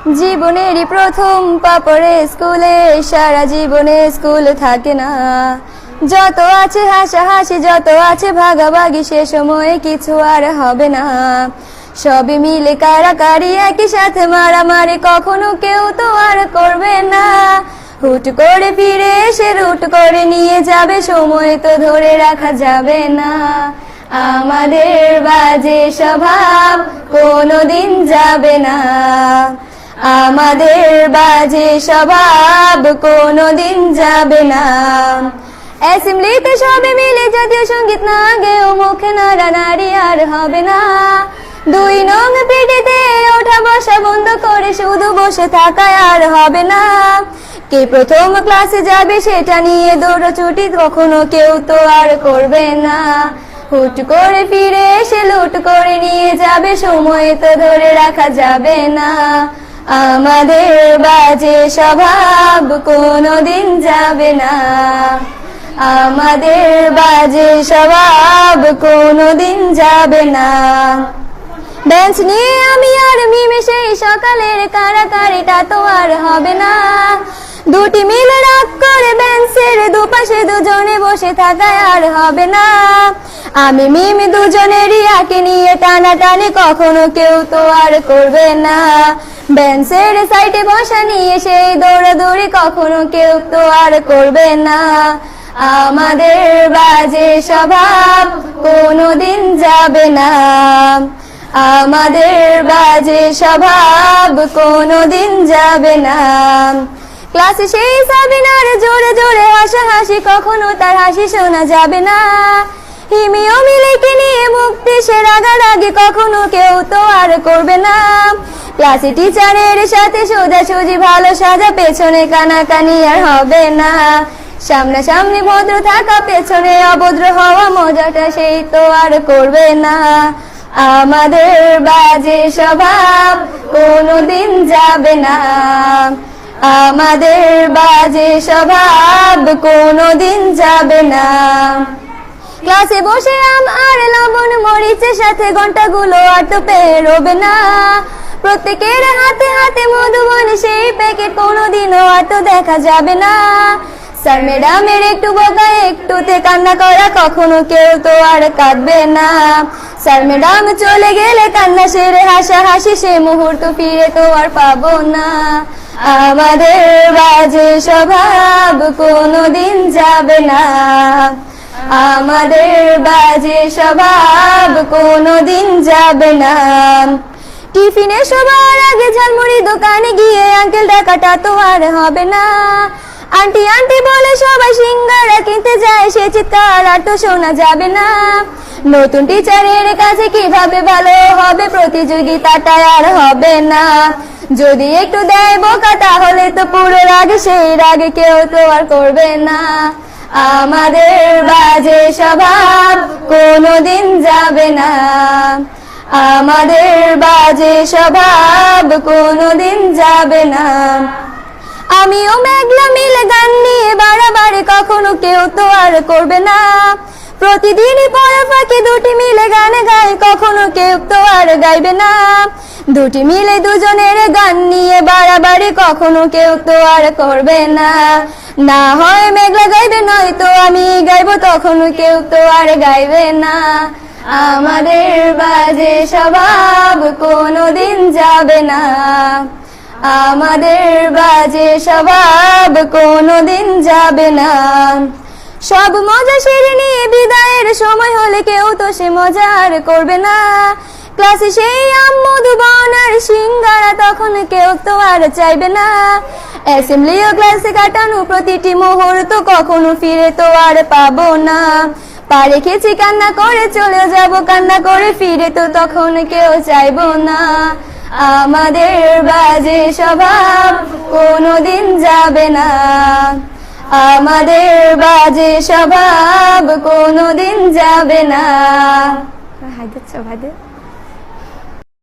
জীবনেরই প্রথম পা পড়ে স্কুলে, সারা জীবনে স্কুল থাকে না। যত আছে হাসাহাসি, যত আছে ভাগাভাগি, সে সময়ে কিছু আর হবে না। সবই মিলে কারাকারি, একই সাথে মারামারি, কখনো কেউ তো আর করবে না। হুট করে ফিরে এসে রুট করে নিয়ে যাবে, সময় তো ধরে রাখা যাবে না। আমাদের বাজে স্বভাব কোনোদিন যাবে না, আমাদের বাজে স্বভাব কোনোদিন যাবে না। অ্যাসেম্বলিতে সবে মিলে জাতীয় সঙ্গীত না গেও মুখে নাড়ানাড়ি আর হবে না। 2 নং পিঠেতে ওঠা বসা বন্ধ করে শুধু বসে থাকায় আর হবে না। কে প্রথম ক্লাসে যাবে সেটা নিয়ে দৌড়াছুটি কখনো কেউ তো আর করবে না। হুট করে ফিরে এসে লুট করে নিয়ে যাবে, সময় তো ধরে রাখা যাবে না। আমাদের বাজে স্বভাব কোনোদিন যাবে না, আমাদের বাজে স্বভাব কোনোদিন যাবে না। বেঞ্চ নিয়ে আমি আর মিমে সেই সকালের কারাকারিটা তো আর হবে না। দুটি মিলে রাগ করে বেঞ্চের দুপাশে দুজনে বসে থাকায় আর হবে না। আমি মিমি দুজনেরই আঁকে নিয়ে টানাটানি কখনো কেউ তো আর করবে না। বেঞ্চের সাইডে বসা নিয়ে সেই দৌড়াদৌড়ি কখনো কেউ তো আর করবে না। আমাদের বাজে স্বভাব কোনোদিন যাবে না, আমাদের বাজে স্বভাব কোনোদিন যাবে না। ক্লাসে সেই সাবিনার জোরে জোরে হাসাহাসি, কখনো তার হাসি শোনা যাবে না। হিমি ও মিলিকে নিয়ে মুক্তি সে রাগারাগি কখনো কেউ তো আর করবে না। ক্লাসে টিচারের সাথে সোজাসুজি ভালো সাজা, পেছনে কানাকানি আর হবে না। সামনাসামনি ভদ্র থাকা, পেছনে অভদ্র হওয়া, মজাটা সেই তো আর করবে না। আমাদের বাজে স্বভাব কোনোদিন যাবে না, আমাদের বাজে স্বভাব কোনোদিন যাবে না। ক্লাসে বসে আম আর লবণ মরিচের সাথে ঘন্টাগুলো আর তো পেরোবে না। প্রত্যেকের হাতে হাতে মধুবন সেই প্যাকেট কোনোদিনও আর তো দেখা যাবে না। স্যার ম্যাডামের একটু বকা একটুতে কান্না করা, কখনো কেউ তো আর কাঁদবে না। স্যার ম্যাডাম চলে গেলে কান্না সেরে হাসাহাসি, সে মুহূর্ত ফিরে তো আর পাবো না। আমাদের বাজে স্বভাব কোনোদিন যাবে না, আমাদের বাজে স্বভাব কোনোদিন যাবে না। টিফিনে সবার আগে ঝালমুড়ি দোকানে গিয়ে আঙ্কেল ডাকাটা তো আর হবে না। আন্টি আন্টি বলে সবাই সিঙ্গারা কিনতে যায়, সে চিৎকার আর তো শোনা যাবে না। নতুন টিচারের কাছে কিভাবে ভালো হবে, প্রতিযোগিতাটা আর হবে না। যদি একটু দেয় বোকা তাহলে তো পুরো রাগ, সেই রাগে কেউ তো আর করবে না। আমাদের বাজে স্বভাব কোনোদিন যাবে না, আমাদের বাজে স্বভাব কোনোদিন যাবে না। আমিও মেঘলা মিলে গান নিয়ে বাড়াবাড়ি কখনো কেউ তো আর করবে না। প্রতিদিনই পড়া ফাঁকে দুটি মিলে গান গায়, কখনো কেউ তো আর গাইবে না। দুটি মিলে দুজনের গান নিয়ে বাড়াবাড়ি কখনো কেউ তো আর করবে না। না হয় মেঘলা গাইবে, নয়তো আমি গাইবো, তখনও কেউ তো আর গাইবে না। আমাদের বাজে স্বভাব কোনোদিন যাবে না, আমাদের বাজে স্বভাব কোনোদিন যাবে না। সব মজা সেরে নিয়ে বিদায়ের সময় হলে কেউ তো সে মজা আর করবে না। ক্লাসে সেই আম মধুবন আর সিঙ্গারা তখন কেউ তো আর চাইবে না। অ্যাসেম্বলি ও ক্লাসে কাটানো প্রতিটি মুহূর্ত কখনো ফিরে তো আর পাবো না। পা রেখেছি কান্না করে চলে যাব, কান্না করে ফিরে তো তখন কেউ চাইবো না। আমাদের বাজে স্বভাব কোনোদিন যাবে না, আমাদের বাজে স্বভাব কোনোদিন যাবে না। হায়দার